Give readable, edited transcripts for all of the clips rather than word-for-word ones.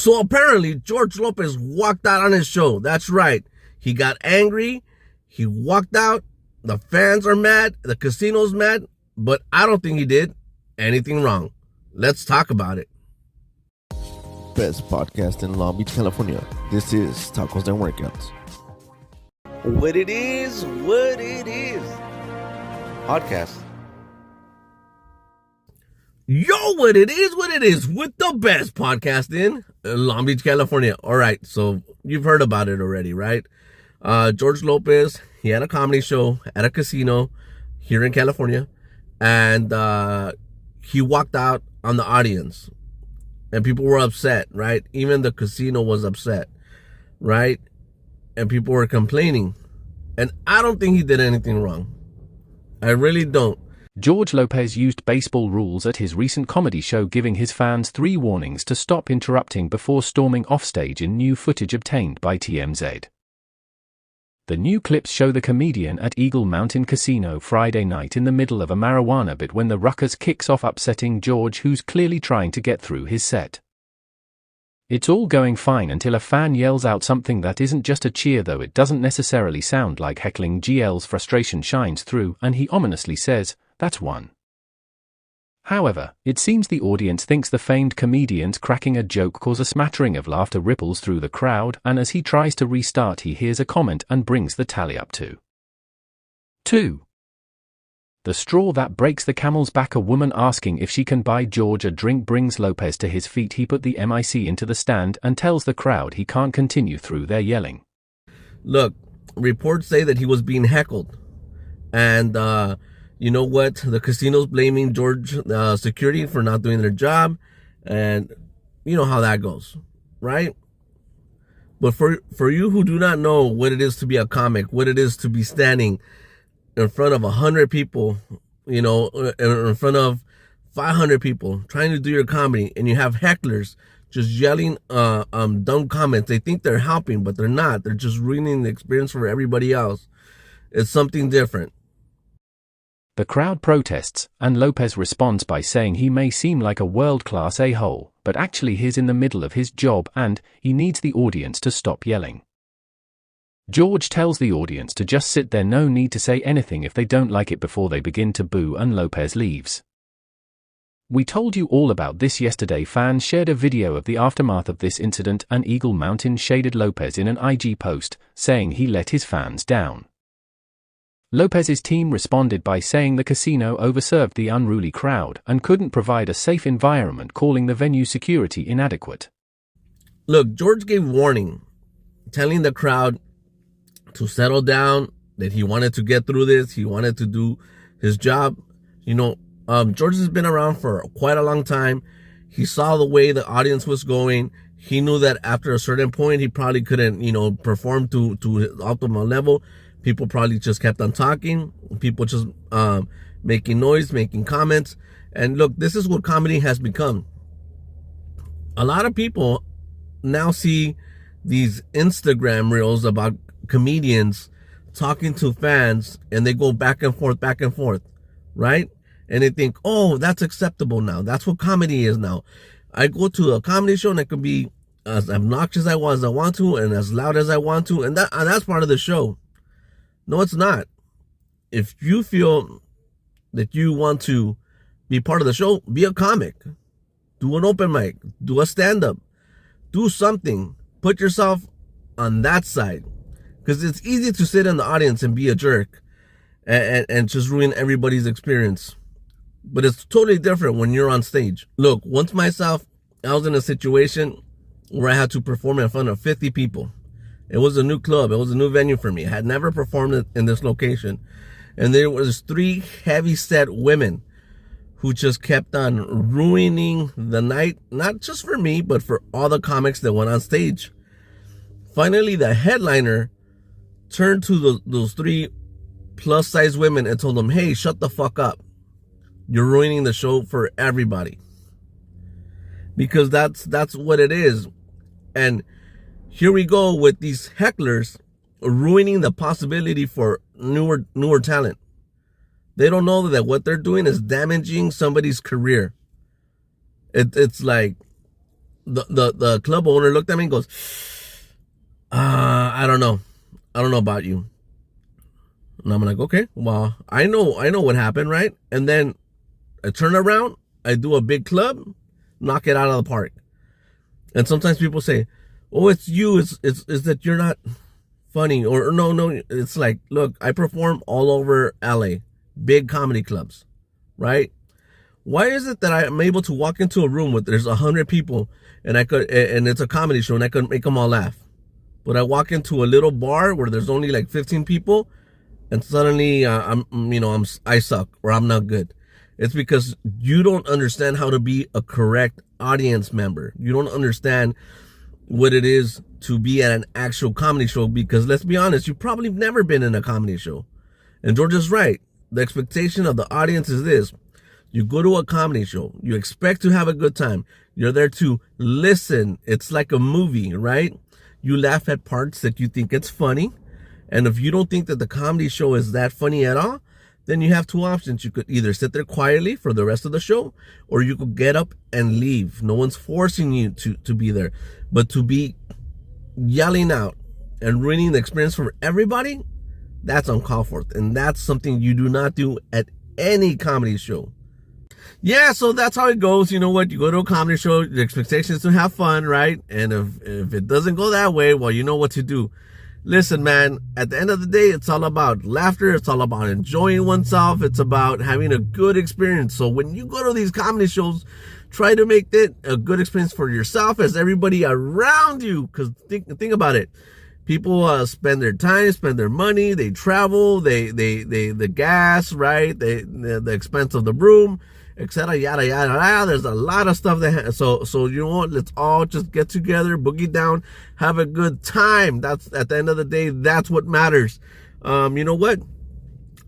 So apparently George Lopez walked out on his show. That's right. He got angry. He walked out. The fans are mad. The casino's mad. But I don't think he did anything wrong. Let's talk about it. Best podcast in Long Beach, California. This is Tacos and Workouts. What it is. Podcast. Yo, what it is with the best podcast in Long Beach, California. All right, so you've heard about it already, right? George Lopez, he had a comedy show at a casino here in California, and he walked out on the audience, and people were upset, right? Even the casino was upset, right? And people were complaining, and I don't think he did anything wrong. I really don't. George Lopez used baseball rules at his recent comedy show, giving his fans 3 warnings to stop interrupting before storming offstage in new footage obtained by TMZ. The new clips show the comedian at Eagle Mountain Casino Friday night in the middle of a marijuana bit when the ruckus kicks off, upsetting George, who's clearly trying to get through his set. It's all going fine until a fan yells out something that isn't just a cheer, though it doesn't necessarily sound like heckling. GL's frustration shines through, and he ominously says, "That's one." However, it seems the audience thinks the famed comedian's cracking a joke cause a smattering of laughter ripples through the crowd, and as he tries to restart he hears a comment and brings the tally up to 2. The straw that breaks the camel's back. A woman asking if she can buy George a drink brings Lopez to his feet. He put the mic into the stand and tells the crowd he can't continue through their yelling. Look, reports say that he was being heckled, and you know what? The casino's blaming George security for not doing their job, and you know how that goes, right? But for you who do not know what it is to be a comic, what it is to be standing in front of 100 people, you know, in front of 500 people trying to do your comedy, and you have hecklers just yelling dumb comments. They think they're helping, but they're not. They're just ruining the experience for everybody else. It's something different. The crowd protests, and Lopez responds by saying he may seem like a world-class a-hole, but actually he's in the middle of his job and he needs the audience to stop yelling. George tells the audience to just sit there, no need to say anything if they don't like it before they begin to boo, and Lopez leaves. We told you all about this yesterday. Fans shared a video of the aftermath of this incident, and Eagle Mountain shaded Lopez in an IG post, saying he let his fans down. Lopez's team responded by saying the casino overserved the unruly crowd and couldn't provide a safe environment, calling the venue security inadequate. Look, George gave warning, telling the crowd to settle down, that he wanted to get through this, he wanted to do his job. You know, George has been around for quite a long time. He saw the way the audience was going. He knew that after a certain point, he probably couldn't, you know, perform to his optimal level. People probably just kept on talking. People just making noise, making comments. And look, this is what comedy has become. A lot of people now see these Instagram reels about comedians talking to fans, and they go back and forth, right? And they think, oh, that's acceptable now. That's what comedy is now. I go to a comedy show and I can be as obnoxious as I want to, and as loud as I want to, and that's part of the show. No, it's not. If you feel that you want to be part of the show, be a comic. Do an open mic. Do a stand-up. Do something. Put yourself on that side. Because it's easy to sit in the audience and be a jerk and just ruin everybody's experience. But it's totally different when you're on stage. Look, once myself, I was in a situation where I had to perform in front of 50 people. It was a new club. It was a new venue for me. I had never performed in this location. And there was 3 heavy-set women who just kept on ruining the night, not just for me, but for all the comics that went on stage. Finally, the headliner turned to those 3 plus-size women and told them, hey, shut the fuck up. You're ruining the show for everybody. Because that's what it is. And here we go with these hecklers ruining the possibility for newer talent. They don't know that what they're doing is damaging somebody's career. It's like, the club owner looked at me and goes, I don't know. I don't know about you. And I'm like, okay, well, I know what happened, right? And then I turn around, I do a big club, knock it out of the park. And sometimes people say, oh, it's you, it's that you're not funny, or no, it's like, look, I perform all over LA, big comedy clubs, right? Why is it that I'm able to walk into a room with there's 100 people and it's a comedy show and I could make them all laugh, but I walk into a little bar where there's only like 15 people and suddenly I suck or I'm not good? It's because you don't understand how to be a correct audience member. You don't understand what it is to be at an actual comedy show, because let's be honest, you've probably never been in a comedy show. And George is right. The expectation of the audience is this. You go to a comedy show, you expect to have a good time. You're there to listen. It's like a movie, right? You laugh at parts that you think it's funny. And if you don't think that the comedy show is that funny at all, then you have two options. You could either sit there quietly for the rest of the show, or you could get up and leave. No one's forcing you to be there. But to be yelling out and ruining the experience for everybody, that's uncalled for. And that's something you do not do at any comedy show. Yeah, so that's how it goes. You know what? You go to a comedy show, the expectation is to have fun, right? And if it doesn't go that way, well, you know what to do. Listen, man, at the end of the day, it's all about laughter. It's all about enjoying oneself. It's about having a good experience. So when you go to these comedy shows, try to make it a good experience for yourself as everybody around you. Because think about it. People spend their time, spend their money, they travel, the gas, right? The expense of the room, etc. Yada yada yada. There's a lot of stuff so you know what? Let's all just get together, boogie down, have a good time. That's at the end of the day, that's what matters. You know what?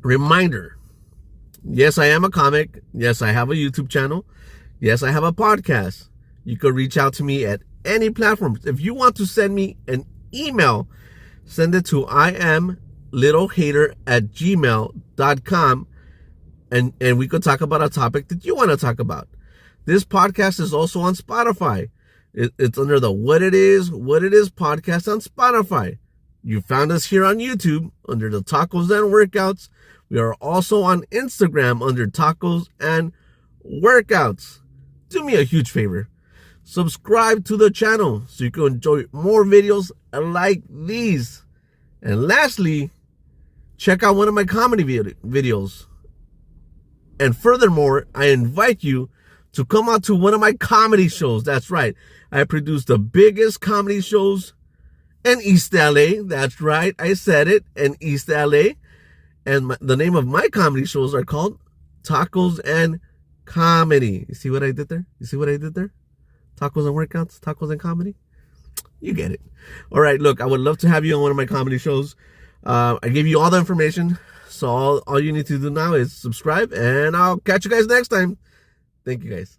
Reminder. Yes, I am a comic. Yes, I have a YouTube channel. Yes, I have a podcast. You could reach out to me at any platform. If you want to send me an email, send it to iamlittlehater@gmail.com. And we could talk about a topic that you want to talk about. This podcast is also on Spotify. It's under the What It Is podcast on Spotify. You found us here on YouTube under the Tacos and Workouts. We are also on Instagram under Tacos and Workouts. Do me a huge favor. Subscribe to the channel so you can enjoy more videos like these. And lastly, check out one of my comedy videos. And furthermore, I invite you to come out to one of my comedy shows. That's right. I produce the biggest comedy shows in East LA. That's right. I said it, in East LA. And the name of my comedy shows are called Tacos and Comedy. You see what I did there? Tacos and Workouts, Tacos and Comedy. You get it. All right, look, I would love to have you on one of my comedy shows. I gave you all the information. So all you need to do now is subscribe, and I'll catch you guys next time. Thank you, guys.